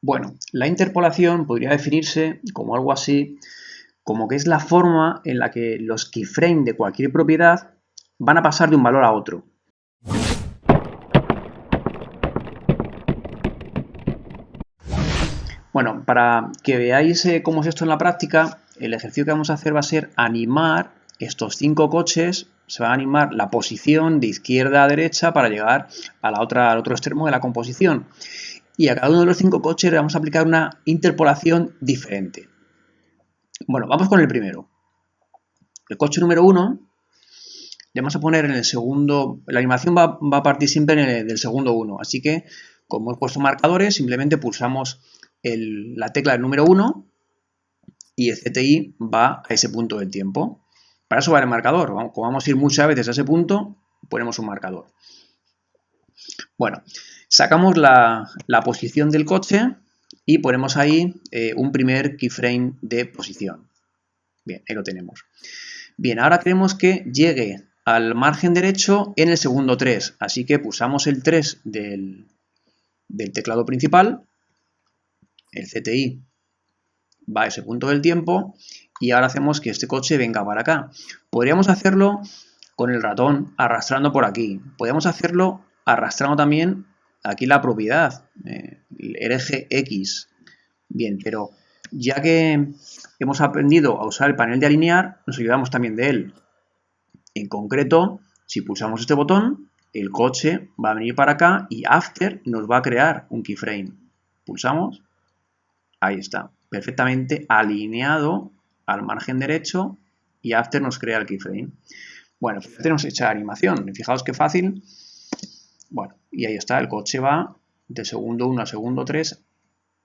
Bueno, la interpolación podría definirse como algo así, como que es la forma en la que los keyframes de cualquier propiedad van a pasar de un valor a otro. Bueno, para que veáis cómo es esto en la práctica, el ejercicio que vamos a hacer va a ser animar estos 5 coches, se va a animar la posición de izquierda a derecha para llegar a al otro extremo de la composición. Y a cada uno de los 5 coches le vamos a aplicar una interpolación diferente. Bueno, vamos con el primero. El coche número 1 le vamos a poner en el segundo, la animación va a partir siempre del segundo 1, así que como he puesto marcadores, simplemente pulsamos la tecla del número 1 y el CTI va a ese punto del tiempo. Para eso va el marcador. Como vamos a ir muchas veces a ese punto, ponemos un marcador. Bueno, sacamos la posición del coche y ponemos ahí un primer keyframe de posición. Bien, ahí lo tenemos. Bien, ahora queremos que llegue al margen derecho en el segundo 3, así que pulsamos el 3 del teclado principal, el CTI va a ese punto del tiempo y ahora hacemos que este coche venga para acá. Podríamos hacerlo con el ratón arrastrando por aquí. Podríamos hacerlo arrastrando también aquí la propiedad, el eje X. Bien, pero ya que hemos aprendido a usar el panel de alinear, nos ayudamos también de él. En concreto, si pulsamos este botón, el coche va a venir para acá y After nos va a crear un keyframe. Pulsamos, ahí está, perfectamente alineado al margen derecho y After nos crea el keyframe. Bueno, ya tenemos hecha animación, fijaos qué fácil. Bueno, y ahí está, el coche va de segundo 1 a segundo 3,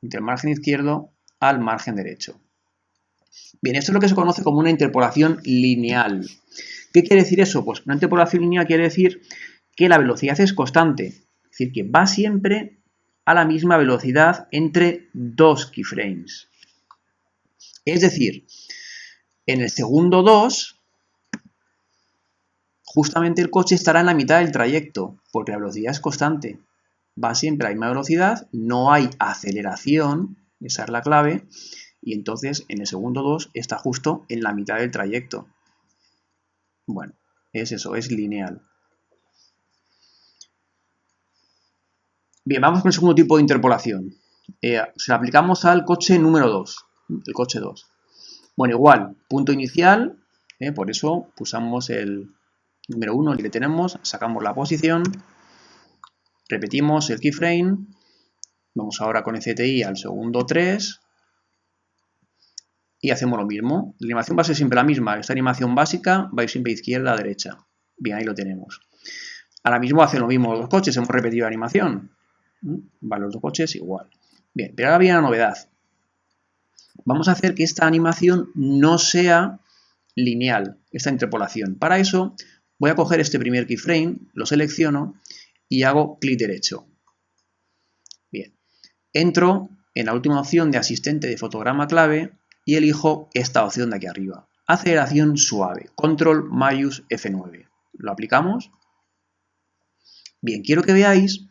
del margen izquierdo al margen derecho. Bien, esto es lo que se conoce como una interpolación lineal. ¿Qué quiere decir eso? Pues una interpolación lineal quiere decir que la velocidad es constante, es decir, que va siempre a la misma velocidad entre 2 keyframes. Es decir, en el segundo 2, justamente el coche estará en la mitad del trayecto, porque la velocidad es constante. Va siempre a la misma velocidad, no hay aceleración, esa es la clave, y entonces en el segundo 2 está justo en la mitad del trayecto. Bueno, es eso, es lineal. Bien, vamos con el segundo tipo de interpolación. Se la aplicamos al coche número 2, el coche 2. Bueno, igual, punto inicial, por eso pulsamos el número 1, el que tenemos, sacamos la posición, repetimos el keyframe, vamos ahora con el CTI al segundo 3 y hacemos lo mismo. La animación va a ser siempre la misma, esta animación básica va a ir siempre de izquierda a derecha. Bien, ahí lo tenemos. Ahora mismo hacen lo mismo los dos coches, hemos repetido la animación. Vale, los dos coches igual. Bien, pero ahora viene la novedad. Vamos a hacer que esta animación no sea lineal, esta interpolación. Para eso voy a coger este primer keyframe, lo selecciono y hago clic derecho. Bien, entro en la última opción de asistente de fotograma clave y elijo esta opción de aquí arriba. Aceleración suave, control mayús F9. Lo aplicamos. Bien, quiero que veáis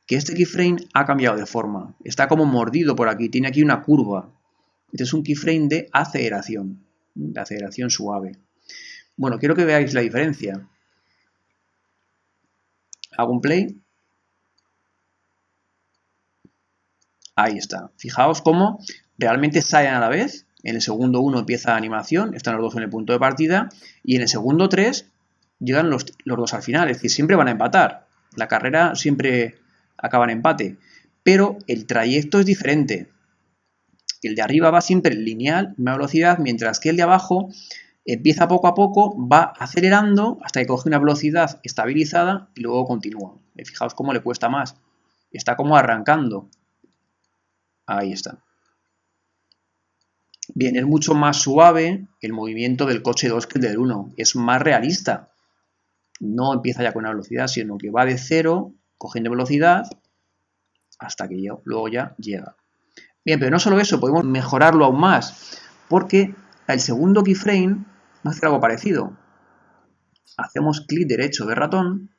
que este keyframe ha cambiado de forma. Está como mordido por aquí, tiene aquí una curva. Este es un keyframe de aceleración suave. Bueno, quiero que veáis la diferencia. Hago un play. Ahí está. Fijaos cómo realmente salen a la vez. En el segundo 1 empieza la animación, están los dos en el punto de partida, y en el segundo 3 llegan los dos al final, es decir, siempre van a empatar. La carrera siempre acaba en empate, pero el trayecto es diferente. El de arriba va siempre lineal, misma velocidad, mientras que el de abajo empieza poco a poco, va acelerando hasta que coge una velocidad estabilizada y luego continúa. Fijaos cómo le cuesta más. Está como arrancando. Ahí está. Bien, es mucho más suave el movimiento del coche 2 que el del 1. Es más realista. No empieza ya con una velocidad, sino que va de 0, cogiendo velocidad, hasta que luego ya llega. Bien, pero no solo eso, podemos mejorarlo aún más, porque el segundo keyframe va a hacer algo parecido. Hacemos clic derecho de ratón,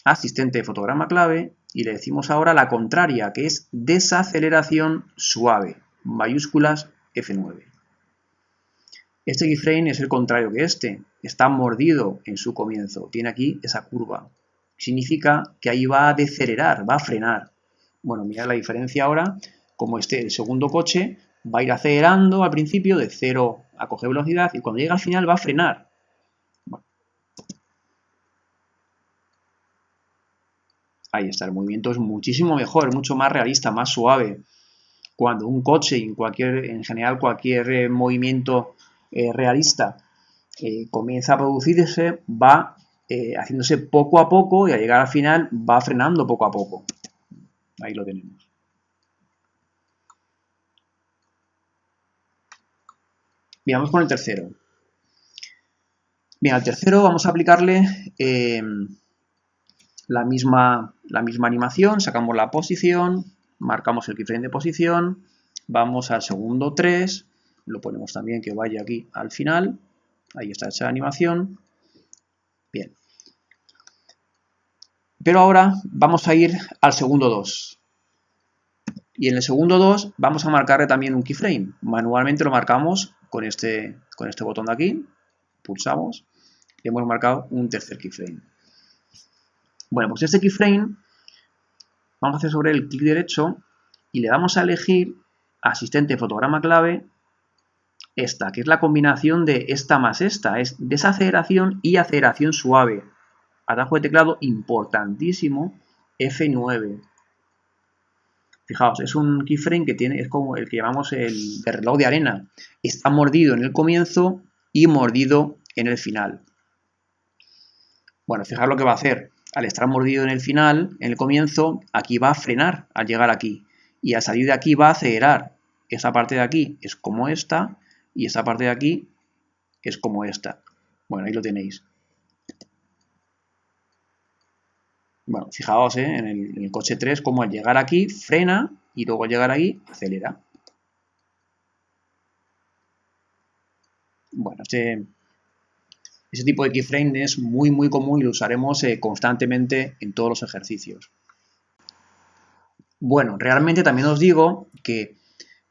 asistente de fotograma clave, y le decimos ahora la contraria, que es desaceleración suave, mayúsculas F9. Este keyframe es el contrario que este, está mordido en su comienzo, tiene aquí esa curva. Significa que ahí va a decelerar, va a frenar. Bueno, mirad la diferencia ahora, como el segundo coche va a ir acelerando al principio de 0 a coger velocidad y cuando llega al final va a frenar. Bueno. Ahí está, el movimiento es muchísimo mejor, mucho más realista, más suave. Cuando un coche, en general cualquier movimiento realista comienza a producirse, va haciéndose poco a poco y al llegar al final va frenando poco a poco. Ahí lo tenemos. Bien, vamos con el tercero. Bien, al tercero vamos a aplicarle la misma animación, sacamos la posición, marcamos el keyframe de posición, vamos al segundo 3, lo ponemos también que vaya aquí al final, ahí está esa animación. Bien. Pero ahora vamos a ir al segundo 2. Y en el segundo 2 vamos a marcarle también un keyframe. Manualmente lo marcamos con este botón de aquí, pulsamos y hemos marcado un tercer keyframe. Bueno, pues este keyframe vamos a hacer sobre el clic derecho y le vamos a elegir asistente fotograma clave esta, que es la combinación de esta más esta, es desaceleración y aceleración suave. Atajo de teclado importantísimo, F9. Fijaos, es un keyframe que es como el que llamamos el de reloj de arena. Está mordido en el comienzo y mordido en el final. Bueno, fijaos lo que va a hacer. Al estar mordido en el final, en el comienzo, aquí va a frenar al llegar aquí. Y al salir de aquí va a acelerar. Esa parte de aquí es como esta y esa parte de aquí es como esta. Bueno, ahí lo tenéis. Bueno, fijaos en el coche 3 como al llegar aquí frena y luego al llegar aquí acelera. Bueno, ese tipo de keyframe es muy común y lo usaremos constantemente en todos los ejercicios. Bueno, realmente también os digo que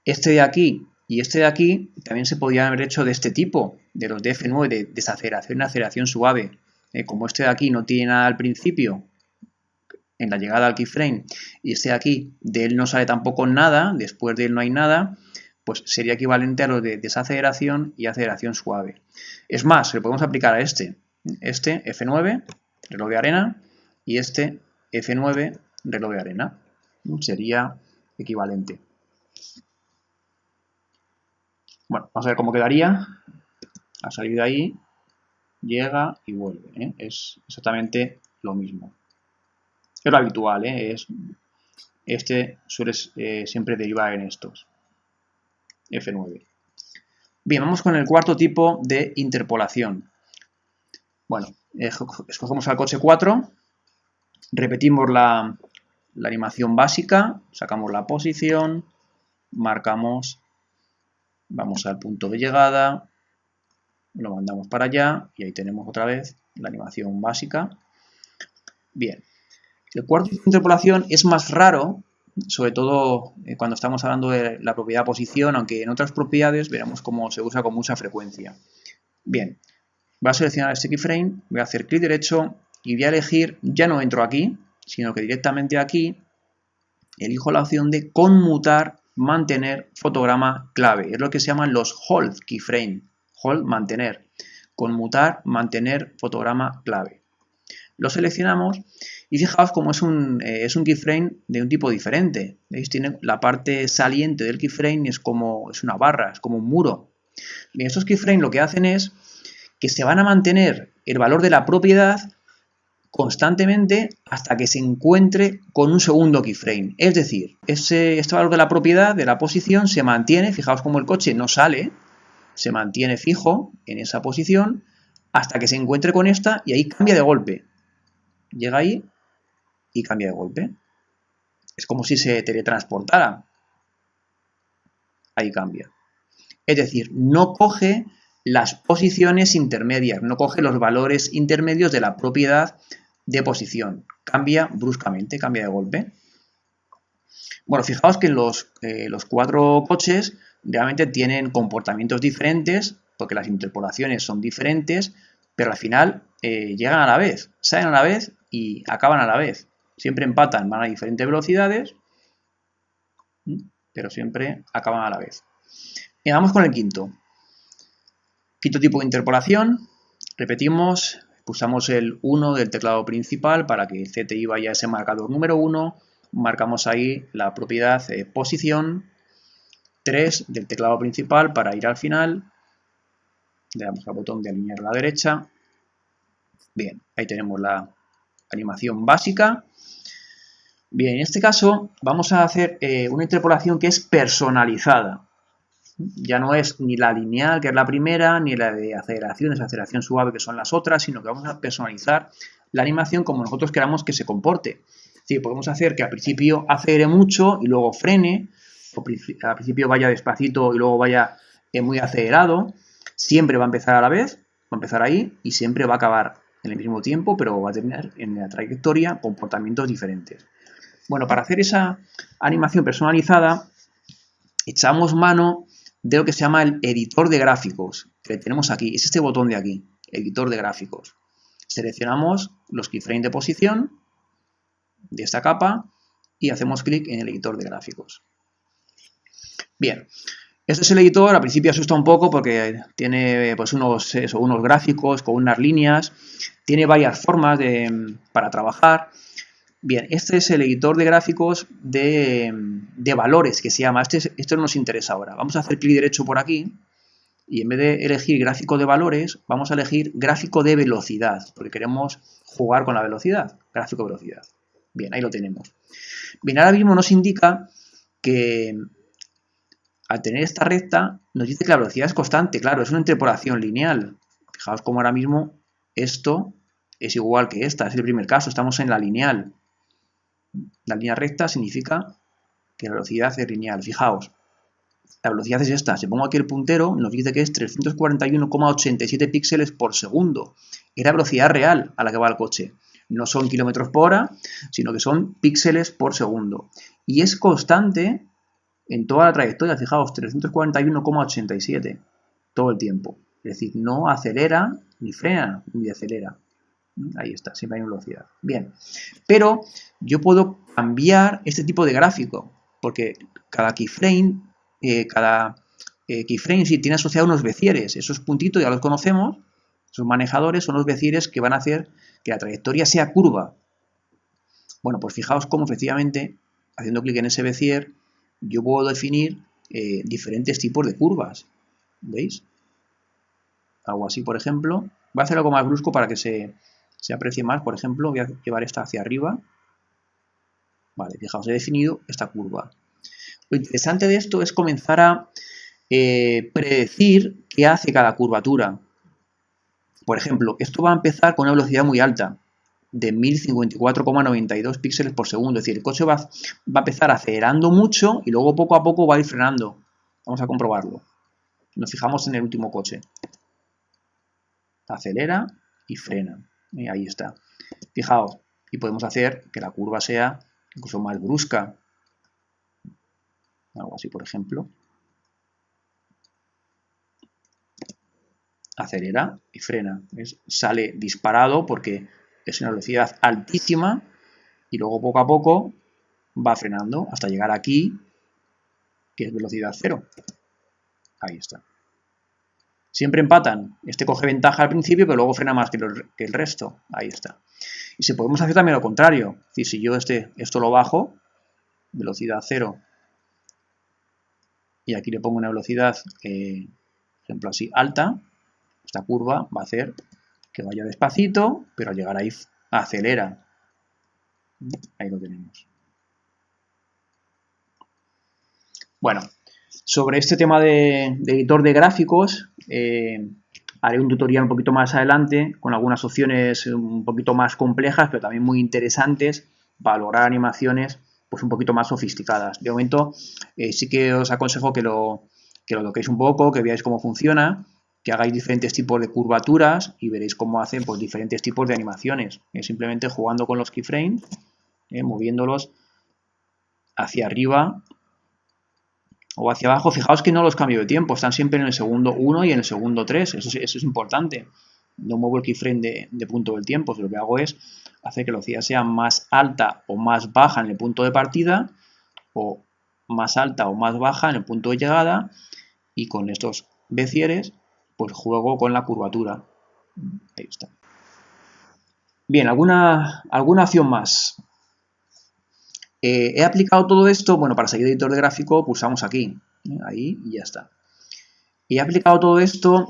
este de aquí y este de aquí también se podían haber hecho de este tipo, de los de F9, de desaceleración y aceleración suave. Como este de aquí no tiene nada al principio, en la llegada al keyframe, y este de aquí, de él no sale tampoco nada, después de él no hay nada, pues sería equivalente a los de desaceleración y aceleración suave. Es más, le podemos aplicar a este F9, reloj de arena, y este F9, reloj de arena. Sería equivalente. Bueno, vamos a ver cómo quedaría. Ha salido de ahí, llega y vuelve. Es exactamente lo mismo. Es lo habitual, este suele siempre derivar en estos. F9. Bien, vamos con el cuarto tipo de interpolación. Bueno, escogemos al coche 4, repetimos la animación básica, sacamos la posición, marcamos, vamos al punto de llegada, lo mandamos para allá y ahí tenemos otra vez la animación básica. Bien. El cuarto tipo de interpolación es más raro, sobre todo cuando estamos hablando de la propiedad posición, aunque en otras propiedades veremos cómo se usa con mucha frecuencia. Bien, voy a seleccionar este keyframe, voy a hacer clic derecho y voy a elegir, ya no entro aquí, sino que directamente aquí elijo la opción de conmutar, mantener fotograma clave. Es lo que se llaman los hold keyframe. Hold, mantener. Conmutar, mantener fotograma clave. Lo seleccionamos y fijaos cómo es un keyframe de un tipo diferente. ¿Veis? Tiene la parte saliente del keyframe, es una barra, es como un muro. Bien, estos keyframes lo que hacen es que se van a mantener el valor de la propiedad constantemente hasta que se encuentre con un segundo keyframe. Es decir, este valor de la propiedad, de la posición, se mantiene, fijaos cómo el coche no sale, se mantiene fijo en esa posición hasta que se encuentre con esta y ahí cambia de golpe. Llega ahí y cambia de golpe. Es como si se teletransportara. Ahí cambia. Es decir, no coge las posiciones intermedias, no coge los valores intermedios de la propiedad de posición. Cambia bruscamente, cambia de golpe. Bueno, fijaos que los 4 coches realmente tienen comportamientos diferentes, porque las interpolaciones son diferentes, pero al final llegan a la vez, salen a la vez y acaban a la vez. Siempre empatan, van a diferentes velocidades, pero siempre acaban a la vez. Y vamos con el quinto. Quinto tipo de interpolación. Repetimos, pulsamos el 1 del teclado principal para que el CTI vaya a ese marcador número 1. Marcamos ahí la propiedad posición. 3 del teclado principal para ir al final. Le damos al botón de alinear a la derecha. Bien, ahí tenemos la animación básica. Bien, en este caso vamos a hacer una interpolación que es personalizada. Ya no es ni la lineal, que es la primera, ni la de aceleración suave, que son las otras, sino que vamos a personalizar la animación como nosotros queramos que se comporte. Es decir, podemos hacer que al principio acelere mucho y luego frene, o al principio vaya despacito y luego vaya muy acelerado. Siempre va a empezar a la vez, va a empezar ahí y siempre va a acabar en el mismo tiempo, pero va a tener en la trayectoria comportamientos diferentes. Bueno, para hacer esa animación personalizada, echamos mano de lo que se llama el editor de gráficos, que tenemos aquí, es este botón de aquí, editor de gráficos. Seleccionamos los keyframes de posición de esta capa y hacemos clic en el editor de gráficos. Bien, este es el editor, al principio asusta un poco porque tiene pues, unos gráficos con unas líneas, tiene varias formas para trabajar. Bien, este es el editor de gráficos de valores, que se llama. Esto nos interesa ahora. Vamos a hacer clic derecho por aquí y en vez de elegir gráfico de valores, vamos a elegir gráfico de velocidad, porque queremos jugar con la velocidad. Gráfico de velocidad. Bien, ahí lo tenemos. Bien, ahora mismo nos indica que al tener esta recta, nos dice que la velocidad es constante. Claro, es una interpolación lineal. Fijaos cómo ahora mismo esto es igual que esta. Es el primer caso, estamos en la lineal. La línea recta significa que la velocidad es lineal. Fijaos, la velocidad es esta. Si pongo aquí el puntero, nos dice que es 341,87 píxeles por segundo. Es la velocidad real a la que va el coche. No son kilómetros por hora, sino que son píxeles por segundo. Y es constante en toda la trayectoria. Fijaos, 341,87 todo el tiempo. Es decir, no acelera, ni frena, ni decelera. Ahí está, siempre hay una velocidad. Bien, pero yo puedo cambiar este tipo de gráfico, porque cada keyframe, sí tiene asociado unos becieres. Esos puntitos ya los conocemos, esos manejadores son los becieres que van a hacer que la trayectoria sea curva. Bueno, pues fijaos cómo efectivamente, haciendo clic en ese bezier, yo puedo definir diferentes tipos de curvas. ¿Veis? Algo así, por ejemplo. Voy a hacer algo más brusco para que se aprecie más. Por ejemplo, voy a llevar esta hacia arriba. Vale, fijaos, he definido esta curva. Lo interesante de esto es comenzar a predecir qué hace cada curvatura. Por ejemplo, esto va a empezar con una velocidad muy alta, de 1054,92 píxeles por segundo. Es decir, el coche va a empezar acelerando mucho y luego poco a poco va a ir frenando. Vamos a comprobarlo. Nos fijamos en el último coche. Acelera y frena. Y ahí está. Fijaos, y podemos hacer que la curva sea incluso más brusca. Algo así, por ejemplo. Acelera y frena. Sale disparado porque es una velocidad altísima y luego poco a poco va frenando hasta llegar aquí, que es velocidad cero. Ahí está. Siempre empatan. Este coge ventaja al principio, pero luego frena más que el resto. Ahí está. Y si podemos hacer también lo contrario. Es decir, si yo esto lo bajo, velocidad cero, y aquí le pongo una velocidad, por ejemplo así, alta, esta curva va a hacer que vaya despacito, pero al llegar ahí acelera. Ahí lo tenemos. Bueno, sobre este tema de editor de gráficos, haré un tutorial un poquito más adelante con algunas opciones un poquito más complejas, pero también muy interesantes para lograr animaciones pues un poquito más sofisticadas. De momento sí que os aconsejo que lo toquéis un poco, que veáis cómo funciona que hagáis diferentes tipos de curvaturas y veréis cómo hacen pues, diferentes tipos de animaciones. Simplemente jugando con los keyframes, moviéndolos hacia arriba o hacia abajo. Fijaos que no los cambio de tiempo, están siempre en el segundo 1 y en el segundo 3. Eso es importante. No muevo el keyframe de punto del tiempo. Lo que hago es hacer que la velocidad sea más alta o más baja en el punto de partida o más alta o más baja en el punto de llegada, y con estos becieres pues juego con la curvatura. Ahí está. Bien, ¿alguna opción más? He aplicado todo esto, bueno, para seguir editor de gráfico pulsamos aquí, ahí y ya está. He aplicado todo esto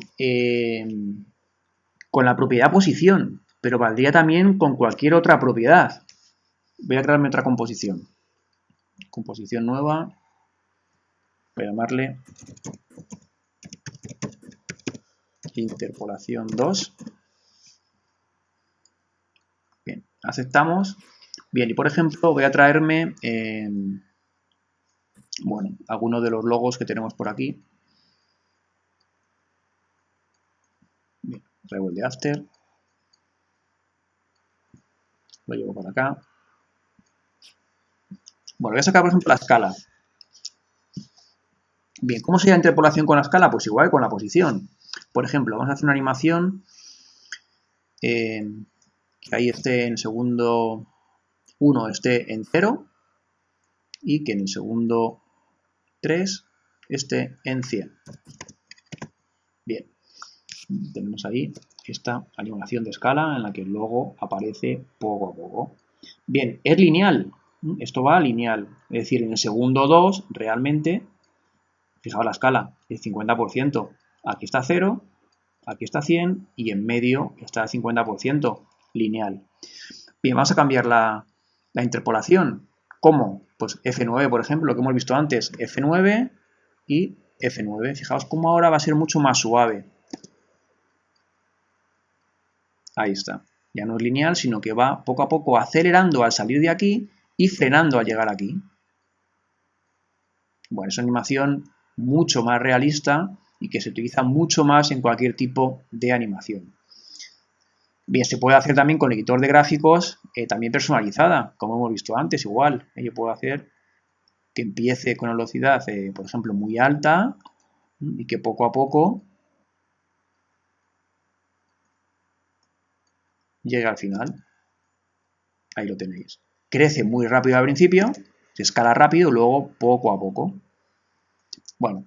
con la propiedad posición, pero valdría también con cualquier otra propiedad. Voy a crearme otra composición. Composición nueva. Voy a llamarle interpolación 2. Bien, aceptamos. Bien, y por ejemplo voy a traerme bueno, algunos de los logos que tenemos por aquí. Bien, traigo el de After. Lo llevo para acá. Bueno, voy a sacar por ejemplo la escala. Bien, ¿cómo sería la interpolación con la escala? Pues igual con la posición. Por ejemplo, vamos a hacer una animación que ahí esté en el segundo 1 esté en 0 y que en el segundo 3 esté en 100. Bien, tenemos ahí esta animación de escala en la que el logo aparece poco a poco. Bien, es lineal. Esto va lineal. Es decir, en el segundo 2 realmente, fijaos la escala, el 50%. Aquí está 0, aquí está 100 y en medio está el 50% lineal. Bien, vamos a cambiar la interpolación. ¿Cómo? Pues F9, por ejemplo, lo que hemos visto antes. F9 y F9. Fijaos cómo ahora va a ser mucho más suave. Ahí está. Ya no es lineal, sino que va poco a poco acelerando al salir de aquí y frenando al llegar aquí. Bueno, es una animación mucho más realista y que se utiliza mucho más en cualquier tipo de animación. Bien, se puede hacer también con editor de gráficos, también personalizada, como hemos visto antes, igual. Yo puedo hacer que empiece con una velocidad, por ejemplo, muy alta y que poco a poco llegue al final. Ahí lo tenéis. Crece muy rápido al principio, se escala rápido, luego poco a poco. Bueno,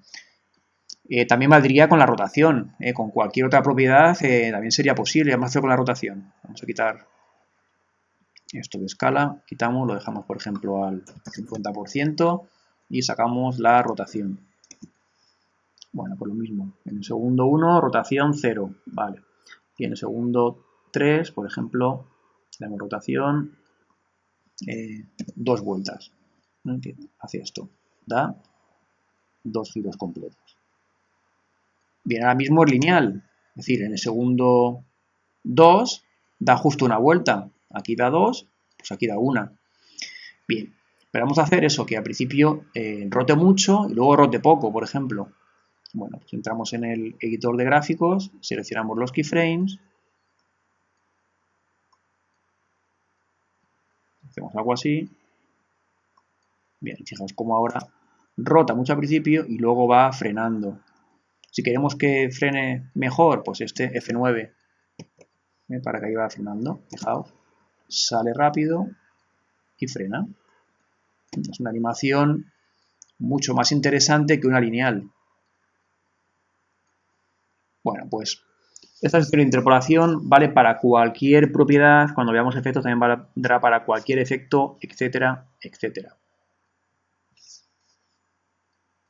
también valdría con la rotación. Con cualquier otra propiedad también sería posible. Vamos a hacer con la rotación. Vamos a quitar esto de escala, quitamos, lo dejamos por ejemplo al 50% y sacamos la rotación. Bueno, pues lo mismo. En el segundo 1, rotación 0. Vale. Y en el segundo 3, por ejemplo, damos rotación 2 vueltas. Hace esto. Da 2 giros completos. Bien, ahora mismo es lineal. Es decir, en el segundo 2 da justo una vuelta. Aquí da 2, pues aquí da 1. Bien, pero vamos a hacer eso, que al principio rote mucho y luego rote poco, por ejemplo. Bueno, pues entramos en el editor de gráficos, seleccionamos los keyframes, hacemos algo así. Bien, fijaos cómo ahora rota mucho al principio y luego va frenando. Si queremos que frene mejor, pues este F9, para que ahí va frenando, fijaos, sale rápido y frena. Es una animación mucho más interesante que una lineal. Bueno, pues esta sección de interpolación vale para cualquier propiedad. Cuando veamos efectos también valdrá para cualquier efecto, etcétera, etcétera.